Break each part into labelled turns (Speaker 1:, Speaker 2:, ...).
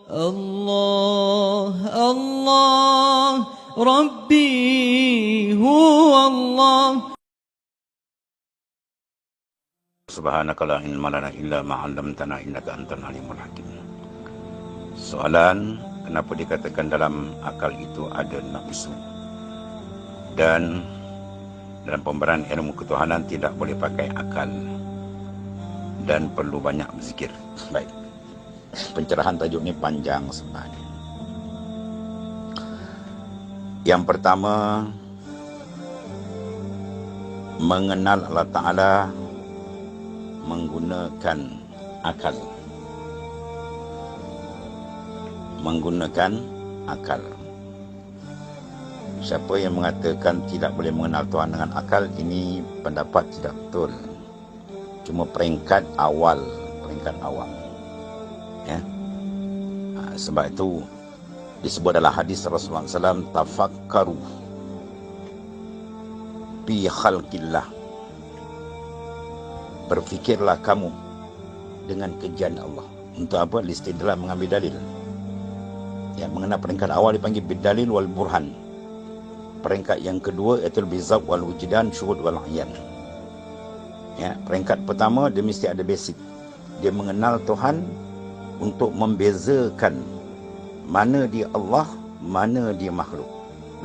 Speaker 1: الله الله ربي هو الله.
Speaker 2: Subhanaka la ilma lana illa ma 'allamtana innaka antal alimul hakim. Soalan, kenapa dikatakan dalam akal itu ada nafsu? Dan dalam pemberian ilmu ketuhanan tidak boleh pakai akal dan perlu banyak berzikir. Baik. Pencerahan tajuk ini panjang sebenarnya. Yang pertama, mengenal Allah Ta'ala menggunakan akal. Menggunakan akal. Siapa yang mengatakan tidak boleh mengenal Tuhan dengan akal, ini pendapat tidak betul. Cuma peringkat awal. Ya. Sebab itu disebut dalam hadis Rasulullah SAW, tafakkaru bi khalqillah. Berfikirlah kamu dengan kejadian Allah. Untuk apa? Listidlal, mengambil dalil. Ya, mengenal peringkat awal dipanggil bidalil wal burhan. Peringkat yang kedua iaitu bizab wal wujdan, syuhud wal ayan. Ya, peringkat pertama dia mesti ada basic. Dia mengenal Tuhan untuk membezakan mana dia Allah, mana dia makhluk,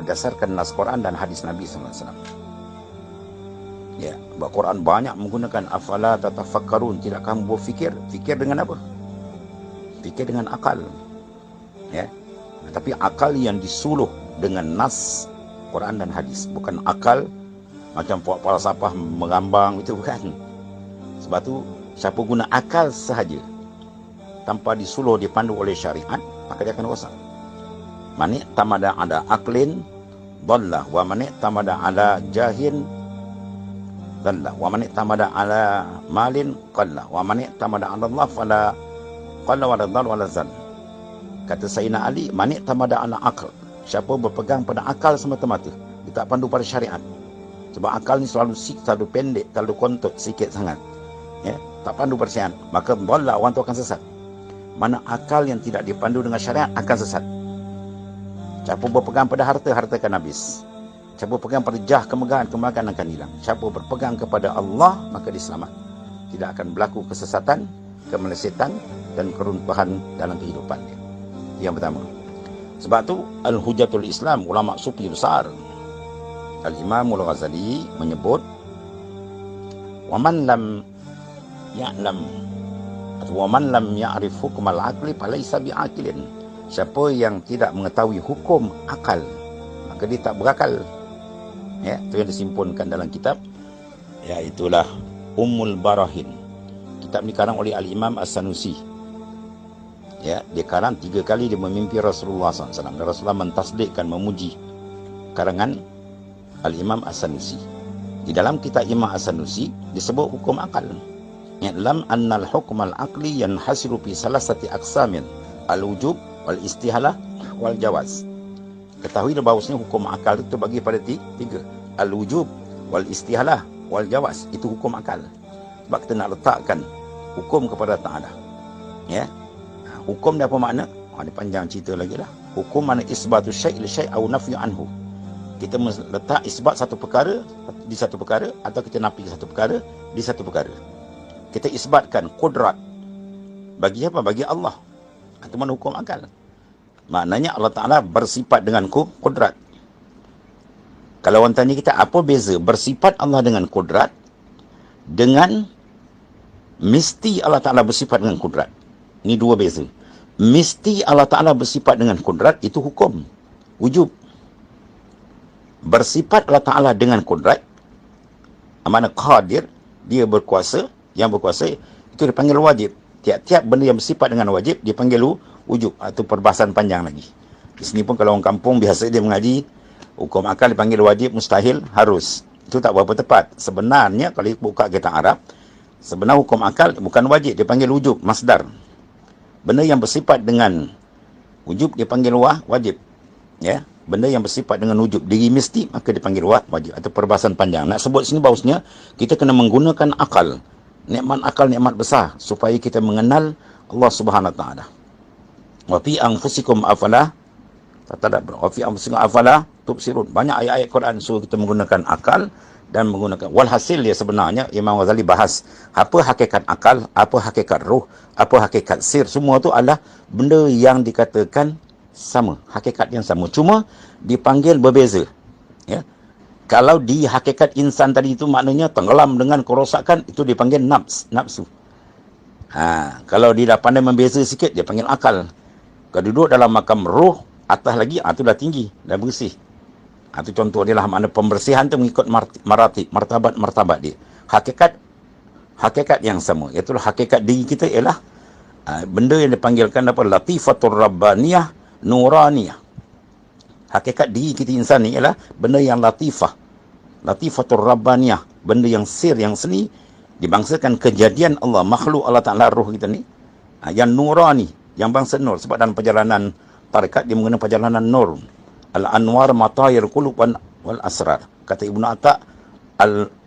Speaker 2: berdasarkan nas Quran dan hadis Nabi SAW. Ya, Quran banyak menggunakan afala tatafakkarun, tidak kamu berfikir? Fikir dengan apa? Fikir dengan akal. Ya. Tapi akal yang disuluh dengan nas Quran dan hadis, bukan akal macam puak falsafah mengambang, itu bukan. Sebab tu siapa guna akal sahaja tanpa disuluh, dipandu oleh syariat, maka dia akan rosak. Man tamada ala aqlin dhalla wa man tamada ala jahin dhalla wa man tamada ala malin qalla wa man tamada ala Allah fala qalla wala dhal wala zan. Kata Sayyidina Ali, man tamada ala aql, siapa berpegang pada akal semata-mata, dia tak pandu pada syariat. Sebab akal ni selalu terlalu pendek, terlalu kontot sikit sangat. Ya, tak pandu pada syariat, maka dhalla, orang tu akan sesat. Mana akal yang tidak dipandu dengan syariat akan sesat. Siapa berpegang pada harta, harta akan habis. Siapa berpegang pada jah, kemegahan, kemegahan akan hilang. Siapa berpegang kepada Allah, maka dia selamat. Tidak akan berlaku kesesatan, kemelesetan dan keruntuhan dalam kehidupan dia. Yang pertama. Sebab tu Al-Hujatul Islam, ulama sufi besar, Al-Imam Al-Ghazali menyebut, "Waman lam ya'lam wa man lam ya'rif hukm al-aqli falaysa bi'aqilin." Siapa yang tidak mengetahui hukum akal, maka dia tak berakal. Ya, itu yang disimpunkan dalam kitab, ya, itulah Ummul Barahin. Kitab ni karang oleh Al-Imam As-Sanusi. Ya, dia karang 3 kali dia memimpi Rasulullah SAW. Dan Rasulullah mentasdikkan, memuji karangan Al-Imam As-Sanusi. Di dalam kitab Imam As-Sanusi disebut hukum akal. I'lam annal hukmal aqli yanhasiru fi salasati aqsamin, al-wujub wal istihalah wal jawaz. Ketahuilah bahawasanya hukum akal itu bagi pada 3. Al-wujub wal istihalah wal jawaz, itu hukum akal. Sebab kita nak letakkan hukum kepada Ta'ala. Ya. Hukum dia apa makna? Dia panjang cerita lagi lah. Hukum makna isbatu syai' li syai' au nafyu anhu. Kita letak isbat satu perkara di satu perkara, atau kita nafi satu perkara di satu perkara. Kita isbatkan kudrat bagi apa? Bagi Allah. Itu mana hukum akal. Maknanya Allah Ta'ala bersifat dengan kudrat. Kalau orang tanya kita, apa beza bersifat Allah dengan kudrat dengan mesti Allah Ta'ala bersifat dengan kudrat? Ini 2 beza. Mesti Allah Ta'ala bersifat dengan kudrat, itu hukum wujub. Bersifat Allah Ta'ala dengan kudrat, mana qadir, dia berkuasa, yang berkuasa, itu dipanggil wajib. Tiap-tiap benda yang bersifat dengan wajib dipanggil wujub. Itu perbahasan panjang lagi. Di sini pun kalau orang kampung biasa dia mengaji, hukum akal dipanggil wajib, mustahil, harus. Itu tak berapa tepat. Sebenarnya kalau buka kitab Arab, sebenar hukum akal bukan wajib, dipanggil wujub, masdar. Benda yang bersifat dengan wujub dipanggil wajib. Ya, benda yang bersifat dengan wujub diri mesti, maka dipanggil wajib. Atau perbahasan panjang. Nak sebut sini bahawasanya kita kena menggunakan akal. Nikmat akal, nikmat besar, supaya kita mengenal Allah Subhanahu Wa Taala. Wa fi anfusikum afala tatadabbarun. Wa fi anfusikum afala tubsirun. Banyak ayat-ayat Quran suruh kita menggunakan akal dan menggunakan. Walhasil dia sebenarnya Imam Ghazali bahas apa hakikat akal, apa hakikat ruh, apa hakikat sir. Semua tu adalah benda yang dikatakan sama, hakikat yang sama, cuma dipanggil berbeza. Ya. Kalau di hakikat insan tadi itu maknanya tenggelam dengan kerosakan, itu dipanggil nafsu. Kalau dia dah pandai membeza sikit, dia panggil akal. Kalau duduk dalam makam roh, atas lagi, itu dah tinggi, dah bersih. Itu contoh dia lah, makna pembersihan tu mengikut martabat dia. Hakikat yang sama, iaitu hakikat diri kita ialah benda yang dipanggilkan apa? Latifatur Rabbaniyah Nuraniyah. Hakikat diri kita insan ni ialah benda yang latifah. Latifatur Rabbaniyah, benda yang sir, yang seni, dibangsakan kejadian Allah, makhluk Allah Ta'ala, roh kita ni, yang nurani, yang bangsa nur. Sebab dalam perjalanan tarekat dia menggunakan perjalanan nur. Al-anwar matayir qulub wal asrar. Kata Ibnu Atta,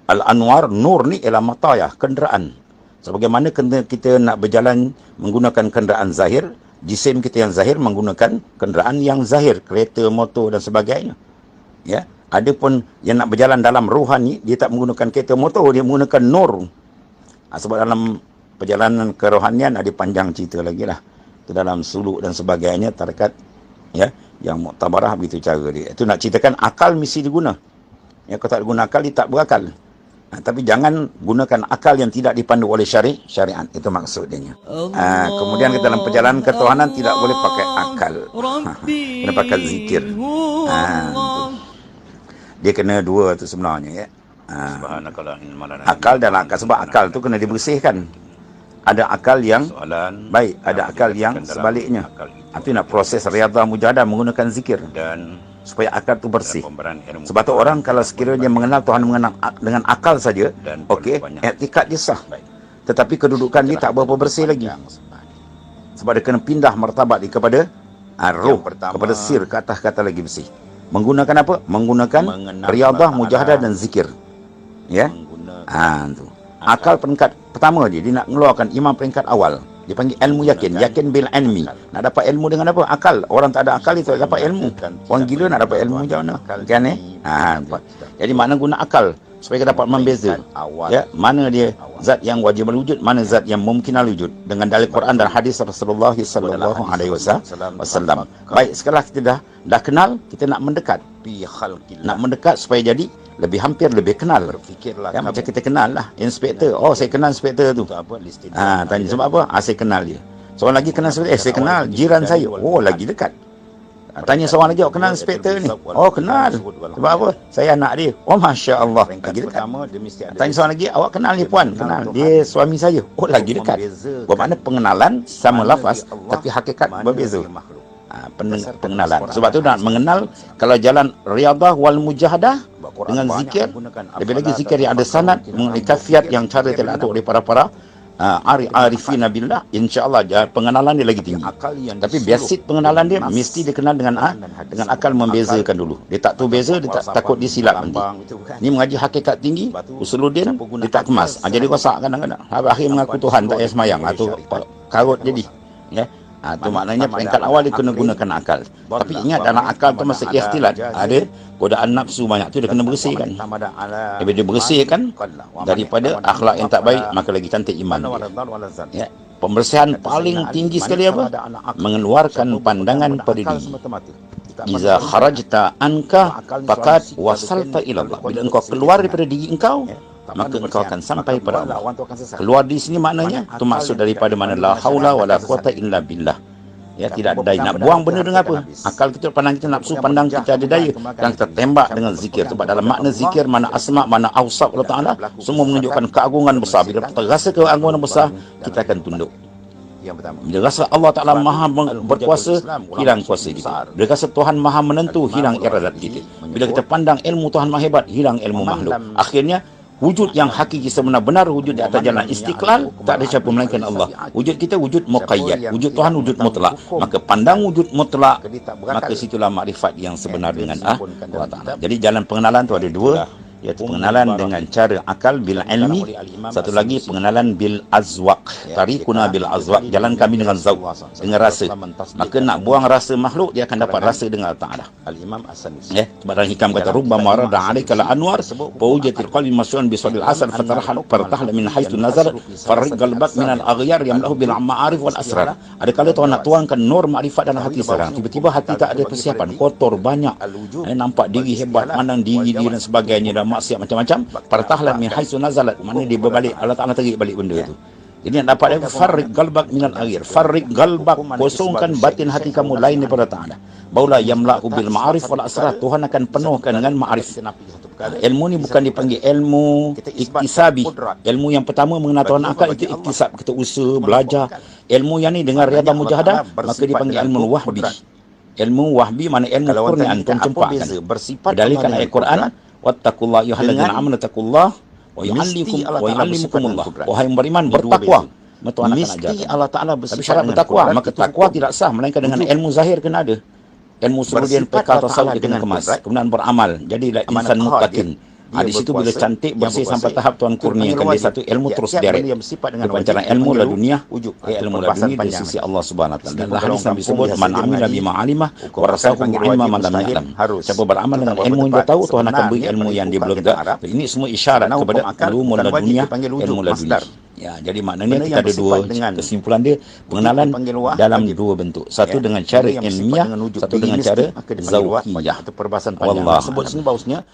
Speaker 2: al-anwar, nur ni ialah matayah, kenderaan. Sebagaimana kita nak berjalan menggunakan kenderaan zahir, jisim kita yang zahir menggunakan kenderaan yang zahir, kereta, motor dan sebagainya. Ya, adapun yang nak berjalan dalam rohani, dia tak menggunakan kereta, motor, dia menggunakan nur. Sebab dalam perjalanan kerohanian ada panjang cerita lagi lah. Itu dalam suluk dan sebagainya, tarekat ya, yang muktabarah begitu cara dia. Itu nak ceritakan akal mesti diguna. Ya, kalau tak guna akal, dia tak berakal. Tapi jangan gunakan akal yang tidak dipandu oleh syariat. Itu maksudnya. Kemudian kita dalam perjalanan ketuhanan tidak boleh pakai akal. Kena pakai zikir. Dia kena dua tu sebenarnya. Ya. Akal dan akal. Sebab akal tu kena dibersihkan. Ada akal yang baik, ada akal yang sebaliknya. Itu nak proses riyadhah mujahadah menggunakan zikir. Dan supaya akal tu bersih. Sebab tu orang kalau sekiranya mengenal Tuhan dengan akal saja, okey, i'tikad dia sah. Tetapi kedudukan dia tak berapa bersih lagi. Sebab dia kena pindah martabat dia kepada roh, kepada sir, ke atas kata lagi bersih. Menggunakan apa? Menggunakan riyadhah, mujahadah dan zikir. Ya? Tu. Akal peringkat pertama dia nak mengeluarkan iman peringkat awal. Dia panggil ilmu yakin. Yakin bil ilmi. Nak dapat ilmu dengan apa? Akal. Orang tak ada akal itu tak dapat ilmu. Orang gila nak dapat ilmu macam mana? Kan Jadi makna guna akal supaya kita dapat membeza. Ya, mana dia zat yang wajib wujud, mana zat yang mungkin wujud dengan dalil Quran dan hadis Rasulullah sallallahu alaihi wasallam. Baik, sekarang kita dah kenal, kita nak mendekat. Nak mendekat supaya jadi lebih hampir, lebih kenal. Ya, macam kita kenal lah inspektor. Oh, saya kenal inspektor tu. Tanya sebab apa? Saya kenal dia. Seorang lagi kenal inspektor. Saya kenal jiran saya. Oh, lagi dekat. Tanya seorang lagi, kenal inspektor ni? Oh, kenal. Sebab apa? Saya anak dia. Oh, Masya Allah, lagi dekat. Tanya seorang lagi, awak kenal ni puan? Kenal. Dia suami saya. Oh, lagi dekat. Bermakna pengenalan sama lafaz, tapi hakikat berbeza. Pengenalan. Sebab tu nak mengenal, kalau jalan riyadhah wal mujahadah dengan zikir, lebih lagi zikir yang ada sanad mengenai kafiat yang cara diatur oleh para arifin billah, insya-Allah pengenalan dia lagi tinggi. Tapi basic pengenalan dia mesti dikenal dengan akal, membezakan dulu. Dia tak tahu beza, dia tak takut dia silap nanti. Ni mengaji hakikat tinggi, usuluddin dia tak kemas. Jadi rosak kadang-kadang. Akhir mengaku Tuhan tak payah semayang atau karut jadi. Ya. Itu maknanya peringkat awal dia kena gunakan akal. Tapi ingat dalam akal tu masa ikhtilat ada godaan nafsu banyak tu dia kena bersihkan. Bila dia bersihkan daripada akhlak yang tak baik, maka lagi cantik iman dia. Ya. Pembersihan paling tinggi sekali apa? Mengeluarkan pandangan pada diri. Iza kharajta anka faqad wasalta ila Allah. Bila engkau keluar daripada diri engkau, maka engkau akan sampai pada Allah. Keluar di sini maknanya itu maksud daripada mana la haula wala quwata illa billah. Ya, tidak ada daya. Nak buang benda dengan apa? Akal kita, pandang kita, nafsu pandang kita ada daya, dan kita tembak dengan zikir. Sebab dalam makna zikir, mana asma, mana awsaf Allah Ta'ala, semua menunjukkan keagungan besar. Bila kita rasa keagungan besar, kita akan tunduk. Bila rasa Allah Ta'ala maha berkuasa, hilang kuasa kita. Bila rasa Tuhan maha menentu, hilang iradat kita. Bila kita pandang ilmu Tuhan maha hebat, hilang ilmu makhluk. Akhirnya wujud yang hakiki sebenar-benar wujud di atas jalan istiqlal, tak ada siapa melainkan Allah. Wujud kita wujud muqayyad, wujud Tuhan wujud mutlak. Maka pandang wujud mutlak, maka situlah makrifat yang sebenar dengan Allah Ta'ala. Jadi jalan pengenalan tu ada dua. iaitu pengenalan dengan cara akal bil ilmi, satu lagi pengenalan bil azwaq, tarikuna bil azwaq, jalan kami dengan zauq, dengan rasa. Maka nak buang rasa makhluk, dia akan dapat rasa dengan Allah Taala.
Speaker 3: Al-Imam As-Sanusi.
Speaker 2: Barang hikam kata rubbama rada alaika la anwar fawjatil qalbi mas'un bi sadil asal fartahla min haitsu nazar farriq qalbak min al-aghyar yamlahu bil ma'arif wal asrar. Ada kala tuan nak tuangkan nur makrifat dalam hati seorang, tiba-tiba hati tak ada persiapan, kotor banyak, nampak diri hebat, mandang diri dia dan sebagainya, dan maksiat macam-macam. Fartahla min haitsu nazalat, mana dia berbalik, Allah Taala tarik balik benda itu. Jadi nak dapat dia farriq qalbak min al-aghyar, farriq qalbak, kosongkan batin hati kamu lain daripada Taala. Barulah yamla'u bil ma'arif wal asrar, Tuhan akan penuhkan dengan ma'arif. Ilmu ni bukan dipanggil ilmu iktisabi. Ilmu yang pertama mengenal Tuhan akal itu iktisab, kita usaha belajar. Ilmu yang ni dengan riyadhah mujahadah, maka dipanggil ilmu wahbi. Ilmu wahbi mana ilmu kurnian, tuan campakkan. Berdalilkan ayat Quran, wattaqullaha ayyuhalladzina amanu taqullaha wa yu'allimukumullah. Wahai yang beriman, bertakwa. Tuhan akan ajar. Allah Taala bersifat syarat bertakwa, maka takwa tidak sah melainkan dengan ilmu zahir kena ada. Ilmu kemudian peka tasawuf dengan kemas, kemudian beramal, jadilah insan muttaqin. Di situ bila cantik bersih sampai tahap Tuhan kurniakan dia satu ilmu terus deret. Pancaran ilmu ladunia, ilmu ladunia dari sisi Allah Subhanahu Wa Taala. Dan hadis Nabi sebut man amila bima alimah wa rasahu ilma man lam ya'lam. Siapa beramal dengan ilmu yang dia tahu, Tuhan akan beri ilmu yang dia belum tahu. Ini semua isyarat kepada ilmu ladunia, ilmu ladunia. Ya, jadi maknanya kita ada dua kesimpulan dia, pengenalan dalam dua bentuk. Satu dengan cara ilmiah, satu dengan cara zauqiyah.
Speaker 3: Atau perbahasan panjang.
Speaker 2: Wallah.
Speaker 3: Sebut sini bagusnya